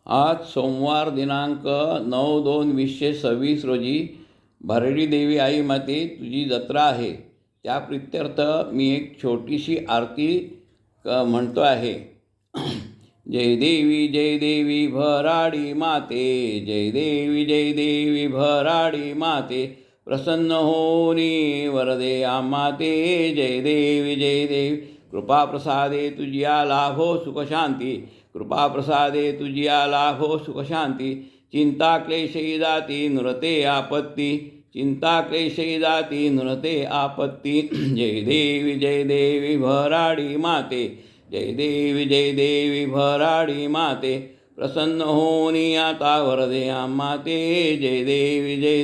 आज सोमवार दिनांक 9/2/2026 रोजी भरडी देवी आई माते तुझी जत्रा आहे. त्या प्रित्यर्थ मी एक छोटीशी आरती म्हणतो आहे. जय देवी भराडी माते, जय देवी भराडी माते, प्रसन्न होनी वरदे आमाते. जय देवी कृपा प्रसादे तुझिया लाभो सुख शांती, कृपा प्रसादे तुझिया लाभो सुख शांती. चिंता क्लेशही जाती नुरते आपत्ती, चिंता क्लेशही जाती नुरते आपत्ती. जय देवी भराडी माते, जय देवी भराडी माते, प्रसन्न होनी आता वरदे आमाते. जय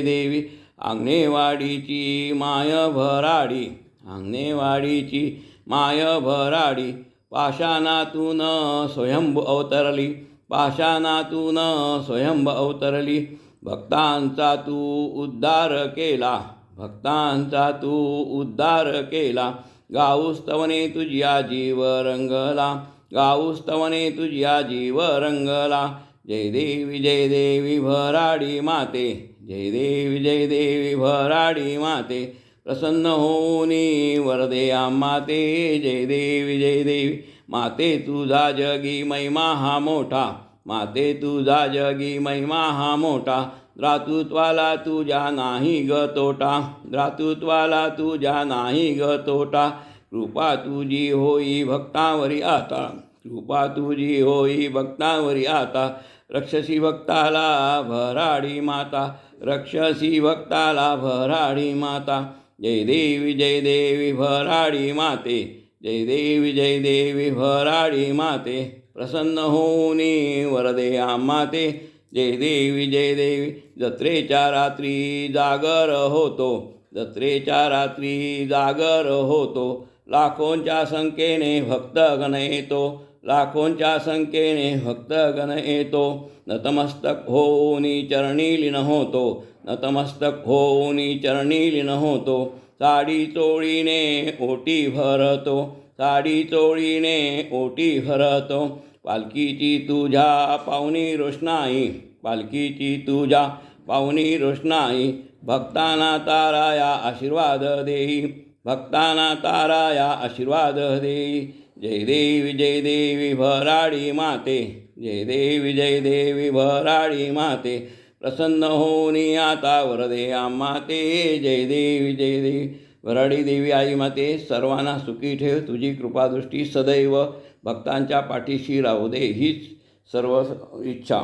देवी आंगणेवाडीची माय भराडी, आंगणेवाडीची माय भराडी, पाषाणातून स्वयंभू अवतरली, पाषाणातून स्वयंभू अवतरली. भक्तांचा तू उद्धार केला, भक्तांचा तू उद्धार केला. गाऊस्तवने तुझिया जीव रंगला, गाऊस्तवने तुझिया जीव रंगला. जय देवी भराडी माते, जय देवी भराडी माते, प्रसन्न होनी वरदे आमाते. जय देवी माते तुझा जगी महिमा हा मोठा, माते तुझा जगी महिमा हा मोठा. द्रातृत्वाला तुझ्या नाही ग तोटा, द्रातृत्वाला तुझ्या नाही ग तोटा. कृपा तुझी होई भक्तावरी आता, कृपा तुझी होई भक्तावरी आता. रक्षसी भक्ताला भराडी माता, रक्षसी भक्ताला भराडी माता. जय देवी भराडी माते, जय देवी भराडी माते, प्रसन्न होनी वरदे आमाते. जय देवी जत्रेच्या रात्री जागर होतो, जत्रेच्या रात्री जागर होतो. लाखोंच्या संख्येने भक्तगण येतो, लाखोंच्या संख्येने भक्तगण येतो. नतमस्तक होऊनी चरणी लीन होतो, नतमस्तक होऊनी चरणी लीन होतो. साडी चोळीने ओटी भरतो, साडी चोळीने ओटी भरतो. पालखीची तुझ्या पावनी रोषणाई, पालखीची तुझ्या पावनी रोषणाई. भक्तांना ताराया आशीर्वाद देई, भक्तांना ताराया आशीर्वाद देई. जय देवी भराडी माते, जय देवी भराडी माते, प्रसन्न होनी आता वरदे आमाते. जय देवी भराडी देवी आई माते, सर्वांना सुखी ठेव. तुझी कृपादृष्टी सदैव भक्तांच्या पाठीशी राहू दे, हीच सर्व इच्छा.